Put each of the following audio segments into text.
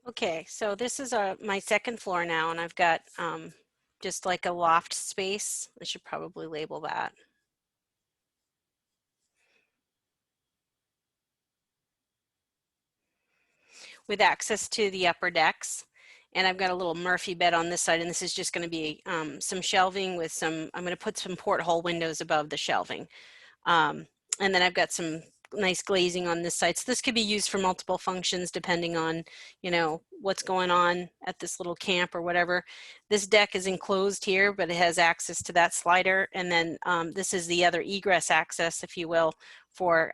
Okay, so this is my second floor now, and I've got just like a loft space. I should probably label that. With access to the upper decks. And I've got a little Murphy bed on this side, and this is just going to be some shelving with some, I'm going to put some porthole windows above the shelving. And then I've got some nice glazing on this side. So this could be used for multiple functions depending on, you know, what's going on at this little camp or whatever. This deck is enclosed here, but it has access to that slider. And then this is the other egress access, if you will, for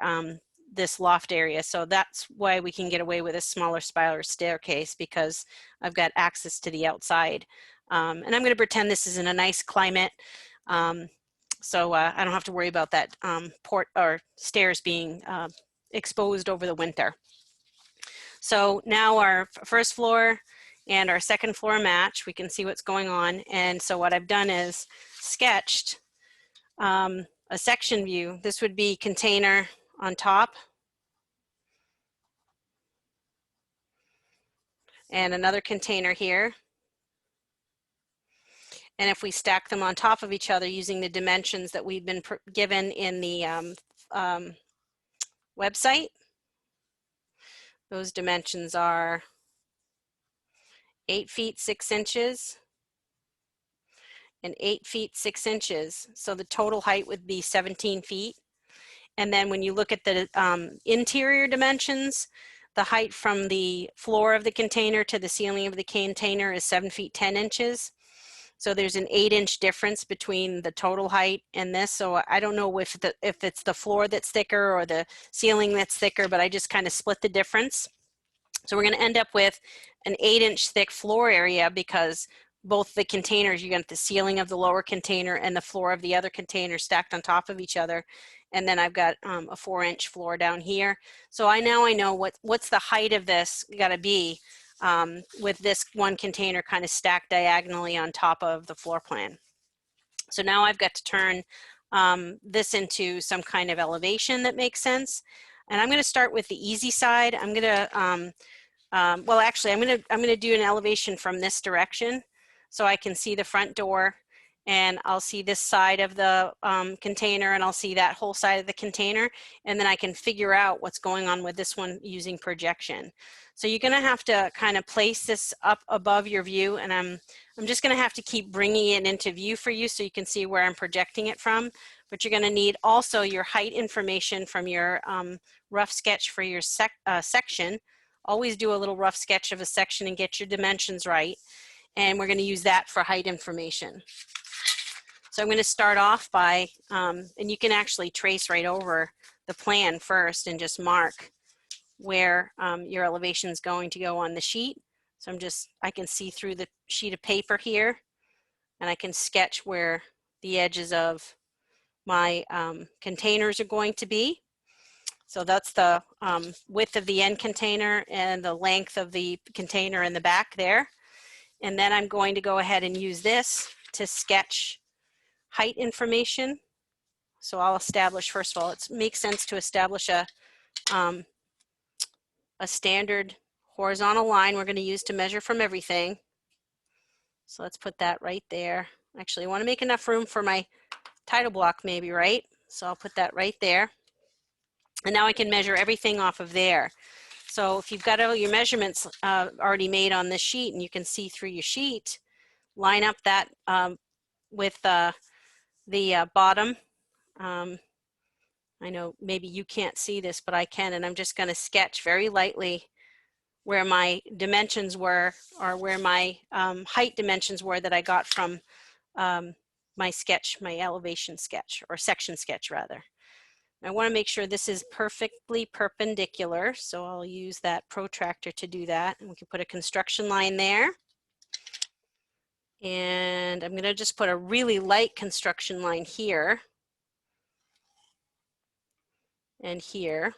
this loft area. So that's why we can get away with a smaller spiral staircase, because I've got access to the outside. And I'm going to pretend this is in a nice climate. So I don't have to worry about that port or stairs being exposed over the winter. So now our first floor and our second floor match. We can see what's going on. And so what I've done is sketched a section view. This would be container on top. And another container here. And if we stack them on top of each other using the dimensions that we've been given in the website, those dimensions are 8 feet 6 inches and 8 feet 6 inches. So the total height would be 17 feet. And then when you look at the interior dimensions, the height from the floor of the container to the ceiling of the container is 7 feet 10 inches. So there's an 8-inch difference between the total height and this. So I don't know if it's the floor that's thicker or the ceiling that's thicker, but I just kind of split the difference. So we're going to end up with an 8-inch thick floor area, because both the containers, you got the ceiling of the lower container and the floor of the other container stacked on top of each other. And then I've got a 4-inch floor down here. So I know what's the height of this got to be with this one container kind of stacked diagonally on top of the floor plan. So now I've got to turn this into some kind of elevation that makes sense. And I'm going to start with the easy side. I'm going to well, actually, I'm going to do an elevation from this direction, so I can see the front door, and I'll see this side of the container, and I'll see that whole side of the container, and then I can figure out what's going on with this one using projection. So you're going to have to kind of place this up above your view, and I'm just going to have to keep bringing it into view for you so you can see where I'm projecting it from. But you're going to need also your height information from your rough sketch for your section. Always do a little rough sketch of a section and get your dimensions right. And we're going to use that for height information. So I'm going to start off by, and you can actually trace right over the plan first and just mark where your elevation is going to go on the sheet. So I can see through the sheet of paper here, and I can sketch where the edges of my containers are going to be. So that's the width of the end container and the length of the container in the back there. And then I'm going to go ahead and use this to sketch height information. So I'll establish, first of all, it makes sense to establish a standard horizontal line we're going to use to measure from everything. So let's put that right there. Actually, I want to make enough room for my title block maybe, right? So I'll put that right there. And now I can measure everything off of there. So if you've got all your measurements already made on this sheet and you can see through your sheet, line up that with the bottom. I know maybe you can't see this, but I can, and I'm just going to sketch very lightly where my dimensions were, or where my height dimensions were that I got from my sketch, my elevation sketch, or section sketch rather. I want to make sure this is perfectly perpendicular, so I'll use that protractor to do that. And we can put a construction line there. And I'm going to just put a really light construction line here and here.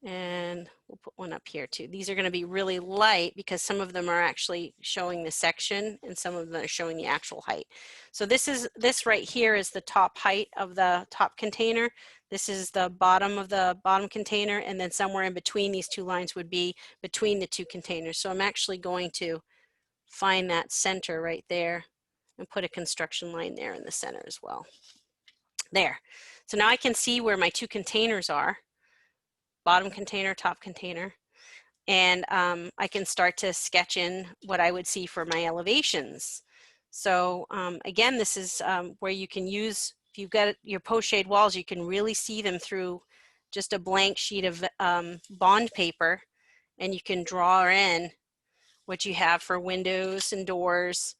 And we'll put one up here too. These are going to be really light because some of them are actually showing the section and some of them are showing the actual height. So this right here is the top height of the top container. This is the bottom of the bottom container, and then somewhere in between these two lines would be between the two containers. So I'm actually going to find that center right there and put a construction line there in the center as well. There. So now I can see where my two containers are. Bottom container, top container, and I can start to sketch in what I would see for my elevations. So again, this is where you can use, if you've got your post-shade walls, you can really see them through just a blank sheet of bond paper, and you can draw in what you have for windows and doors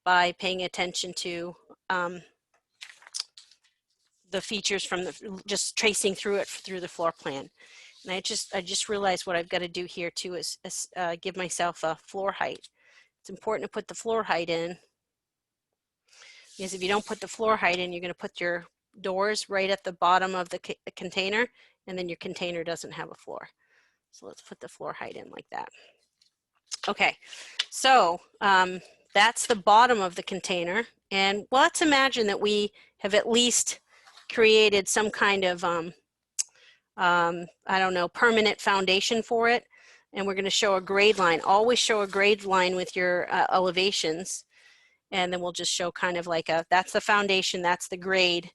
by paying attention to the features from just tracing through it through the floor plan. And I just realized what I've got to do here too is give myself a floor height. It's important to put the floor height in, because if you don't put the floor height in, you're going to put your doors right at the bottom of the container, and then your container doesn't have a floor. So let's put the floor height in like that. Okay, so that's the bottom of the container, and well, let's imagine that we have at least created some kind of I don't know, permanent foundation for it. And we're going to show a grade line. Always show a grade line with your elevations. And then we'll just show kind of like that's the foundation, that's the grade.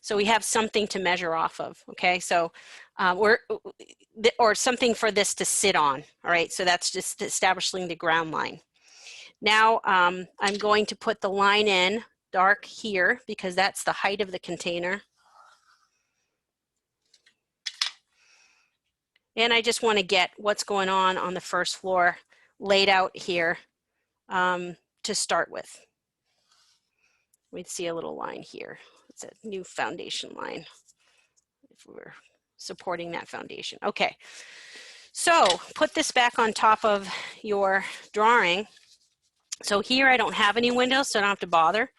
So we have something to measure off of, okay? So or something for this to sit on, all right? So that's just establishing the ground line. Now I'm going to put the line in dark here because that's the height of the container. And I just want to get what's going on the first floor laid out here to start with. We'd see a little line here. It's a new foundation line if we're supporting that foundation. Okay, so put this back on top of your drawing. So here I don't have any windows, so I don't have to bother,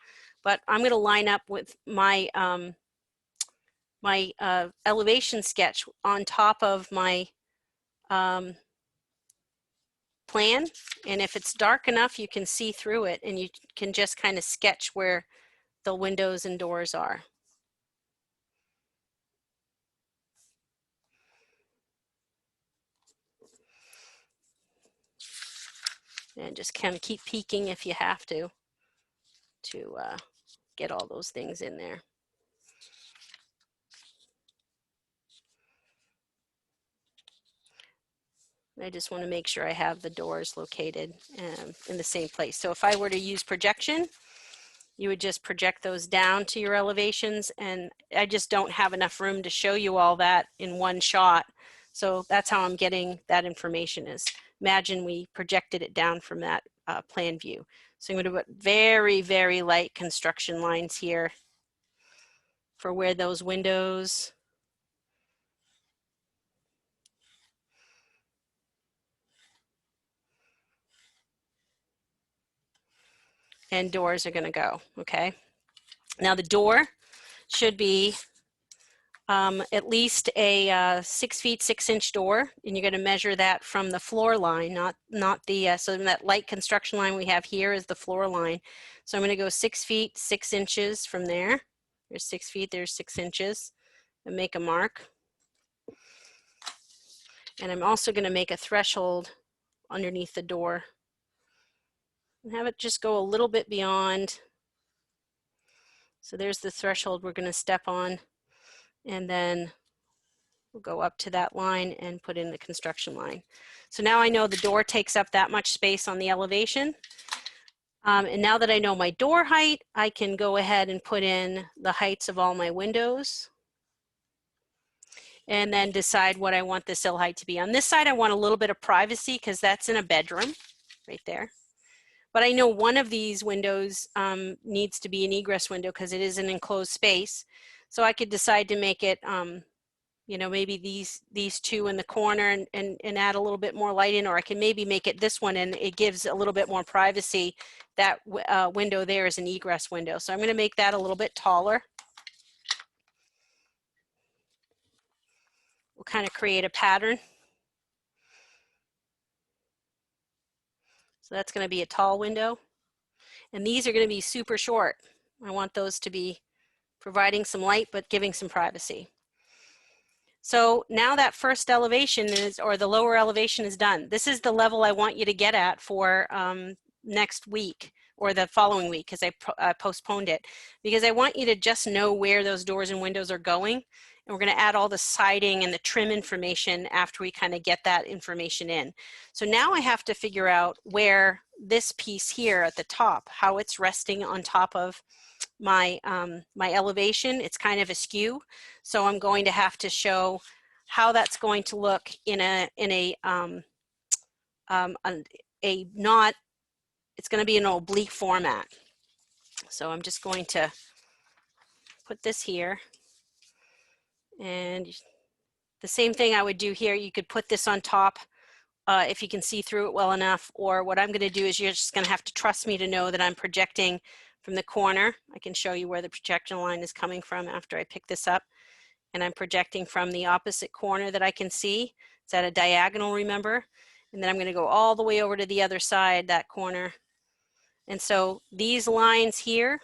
but I'm going to line up with my elevation sketch on top of my plan, and if it's dark enough you can see through it and you can just kind of sketch where the windows and doors are. And just kind of keep peeking if you have to get all those things in there. I just want to make sure I have the doors located in the same place. So if I were to use projection, you would just project those down to your elevations, and I just don't have enough room to show you all that in one shot. So that's how I'm getting that information is. Imagine we projected it down from that plan view. So I'm going to put very, very light construction lines here for where those windows and doors are going to go, okay? Now the door should be at least a 6 feet 6 inch door, and you're going to measure that from the floor line, not the so that light construction line we have here is the floor line. So I'm going to go 6 feet 6 inches from there. There's 6 feet, there's 6 inches, and make a mark. And I'm also going to make a threshold underneath the door and have it just go a little bit beyond. So there's the threshold we're going to step on, and then we'll go up to that line and put in the construction line. So now I know the door takes up that much space on the elevation. And now that I know my door height, I can go ahead and put in the heights of all my windows and then decide what I want the sill height to be. On this side, I want a little bit of privacy because that's in a bedroom right there. But I know one of these windows needs to be an egress window because it is an enclosed space. So I could decide to make it you know, maybe these two in the corner and add a little bit more light in, or I can maybe make it this one and it gives a little bit more privacy. That window there is an egress window. So I'm going to make that a little bit taller. kind of create a pattern. So that's going to be a tall window. And these are going to be super short. I want those to be providing some light but giving some privacy. So now that first elevation is, or the lower elevation is done. This is the level I want you to get at for next week or the following week, because I postponed it, because I want you to just know where those doors and windows are going. And we're going to add all the siding and the trim information after we kind of get that information in. So now I have to figure out where this piece here at the top, how it's resting on top of my my elevation. It's kind of askew, so I'm going to have to show how that's going to look in a not, it's going to be an oblique format. So I'm just going to put this here, and the same thing I would do here. You could put this on top if you can see through it well enough, or what I'm going to do is you're just going to have to trust me to know that I'm projecting from the corner. I can show you where the projection line is coming from after I pick this up. And I'm projecting from the opposite corner that I can see. It's at a diagonal, remember? And then I'm going to go all the way over to the other side, that corner. And so these lines here,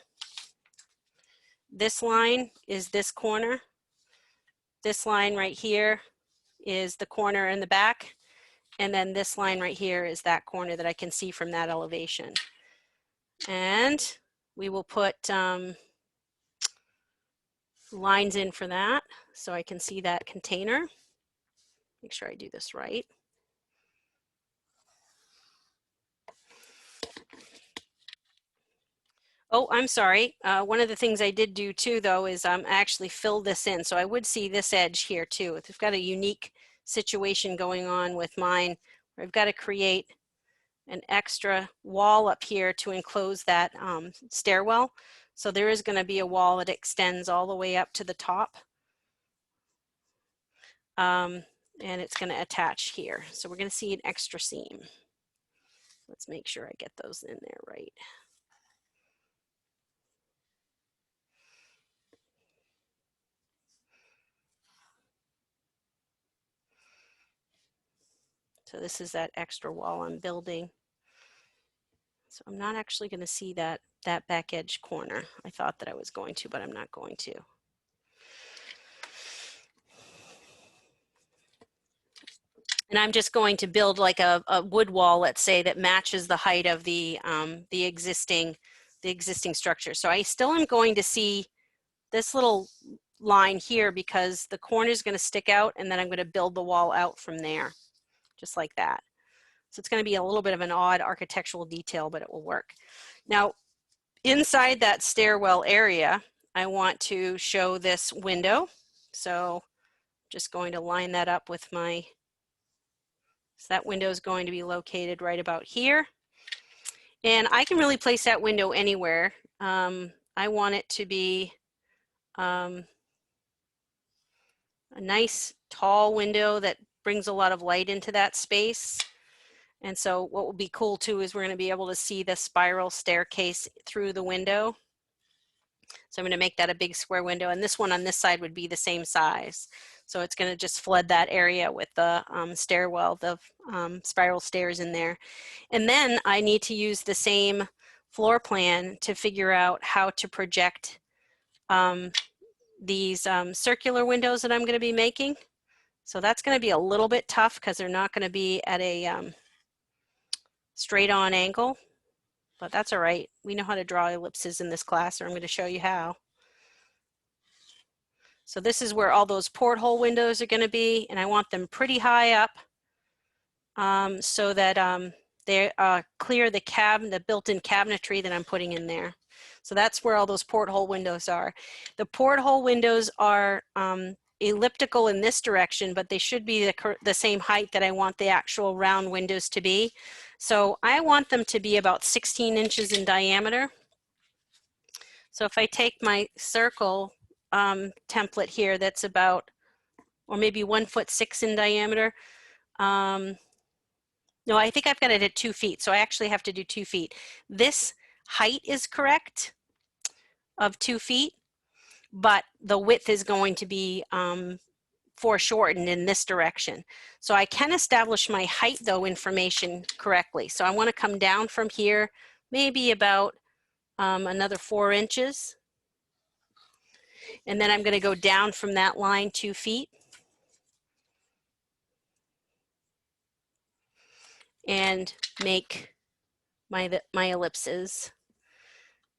this line is this corner. This line right here is the corner in the back. And then this line right here is that corner that I can see from that elevation. And we will put lines in for that so I can see that container. Make sure I do this right. Oh, I'm sorry. One of the things I did do too, though, is actually fill this in. So I would see this edge here too. I've got a unique situation going on with mine where I've got to create an extra wall up here to enclose that stairwell. So there is going to be a wall that extends all the way up to the top. And it's going to attach here. So we're going to see an extra seam. Let's make sure I get those in there right. So this is that extra wall I'm building. So I'm not actually going to see that back edge corner. I thought that I was going to, but I'm not going to. And I'm just going to build like a wood wall, let's say, that matches the height of the existing structure. So I still am going to see this little line here because the corner is going to stick out, and then I'm going to build the wall out from there, just like that. So it's going to be a little bit of an odd architectural detail, but it will work. Now, inside that stairwell area, I want to show this window. So I'm just going to line that up with my, so that window is going to be located right about here. And I can really place that window anywhere. I want it to be a nice tall window that brings a lot of light into that space. And so what will be cool too is we're going to be able to see the spiral staircase through the window. So I'm going to make that a big square window, and this one on this side would be the same size. So it's going to just flood that area with the stairwell, the spiral stairs in there. And then I need to use the same floor plan to figure out how to project these circular windows that I'm going to be making. So that's going to be a little bit tough because they're not going to be at a straight on angle, but that's all right. We know how to draw ellipses in this class, or I'm going to show you how. So this is where all those porthole windows are going to be, and I want them pretty high up so that they clear the built-in cabinetry that I'm putting in there. So that's where all those porthole windows are. The porthole windows are elliptical in this direction, but they should be the same height that I want the actual round windows to be. So I want them to be about 16 inches in diameter. So if I take my circle template here that's about, or maybe 1'6" in diameter. No, I think I've got it at 2 feet, so I actually have to do 2 feet. This height is correct of 2 feet, but the width is going to be foreshortened in this direction. So I can establish my height though information correctly. So I want to come down from here, maybe about another 4 inches. And then I'm going to go down from that line 2 feet. And make my ellipses.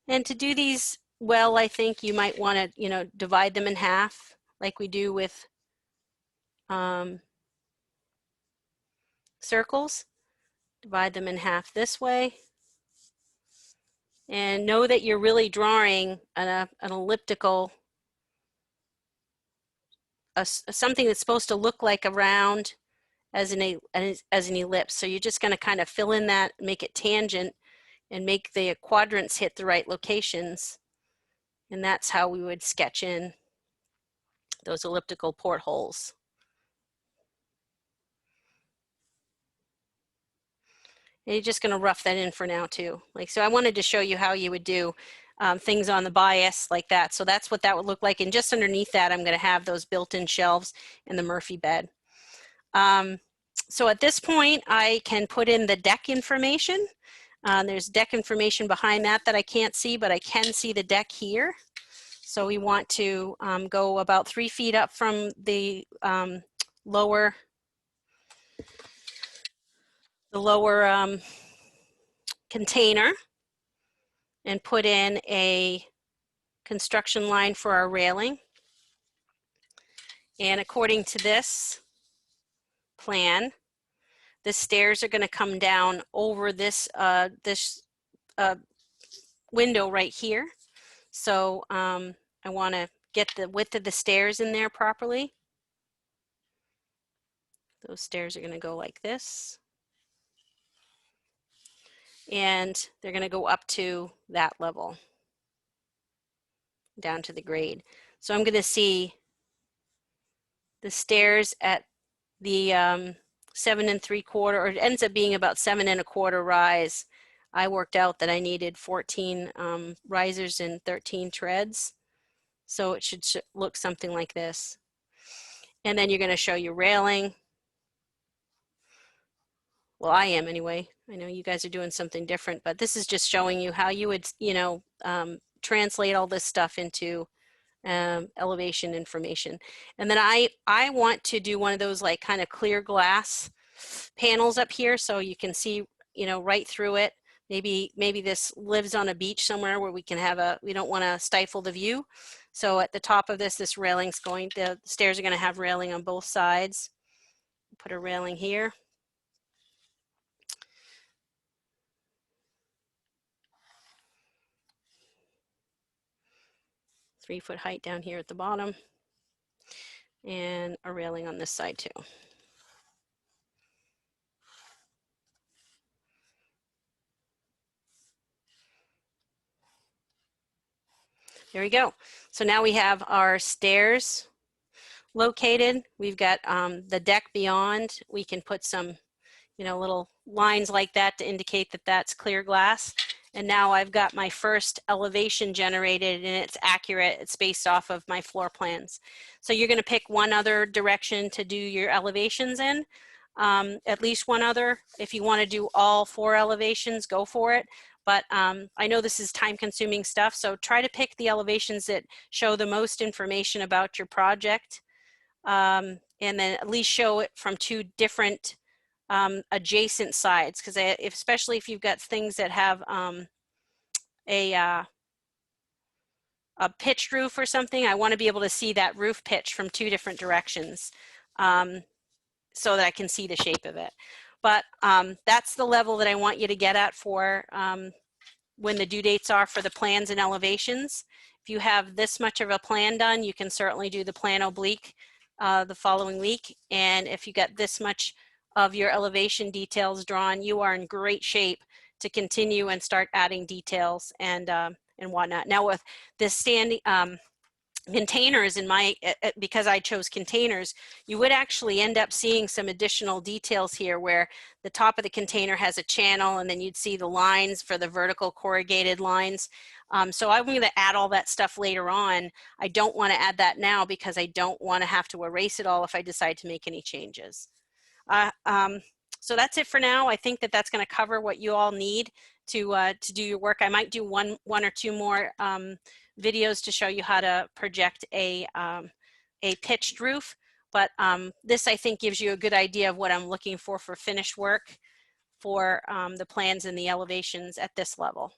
And to do these well, I think you might want to, you know, divide them in half like we do with circles. Divide them in half this way. And know that you're really drawing an elliptical, something that's supposed to look like a round as an ellipse. So you're just going to kind of fill in that, make it tangent, and make the quadrants hit the right locations. And that's how we would sketch in those elliptical portholes. And you're just going to rough that in for now too. Like, so I wanted to show you how you would do things on the bias like that. So that's what that would look like. And just underneath that, I'm going to have those built-in shelves and the Murphy bed. So at this point, I can put in the deck information. There's deck information behind that I can't see, but I can see the deck here. So we want to go about 3 feet up from the lower container and put in a construction line for our railing. And according to this plan, the stairs are going to come down over this window right here. So I want to get the width of the stairs in there properly. Those stairs are going to go like this. And they're going to go up to that level, down to the grade. So I'm going to see the stairs at the 7 3/4, or it ends up being about 7 1/4 rise. I worked out that I needed 14 risers and 13 treads. So it should look something like this. And then you're going to show your railing. Well, I am anyway. I know you guys are doing something different, but this is just showing you how you would, you know, translate all this stuff into elevation information. And then I want to do one of those like kind of clear glass panels up here so you can see, you know, right through it. Maybe this lives on a beach somewhere where we can have we don't want to stifle the view. So at the top of this railing's the stairs are going to have railing on both sides. Put a railing here. Three-foot height down here at the bottom, and a railing on this side too. There we go. So now we have our stairs located. We've got the deck beyond. We can put some, you know, little lines like that to indicate that that's clear glass. And now I've got my first elevation generated, and it's accurate. It's based off of my floor plans. So you're going to pick one other direction to do your elevations in, at least one other. If you want to do all 4 elevations, go for it. But I know this is time-consuming stuff, so try to pick the elevations that show the most information about your project, and then at least show it from 2 different adjacent sides, because especially if you've got things that have a pitched roof or something, I want to be able to see that roof pitch from 2 different directions so that I can see the shape of it. But that's the level that I want you to get at for when the due dates are for the plans and elevations. If you have this much of a plan done, you can certainly do the plan oblique the following week. And if you get this much of your elevation details drawn, you are in great shape to continue and start adding details and whatnot. Now with this containers in my, because I chose containers, you would actually end up seeing some additional details here where the top of the container has a channel and then you'd see the lines for the vertical corrugated lines. So I'm going to add all that stuff later on. I don't want to add that now because I don't want to have to erase it all if I decide to make any changes. So that's it for now. I think that that's going to cover what you all need to do your work. I might do one or two more videos to show you how to project a pitched roof, but this I think gives you a good idea of what I'm looking for finished work for the plans and the elevations at this level.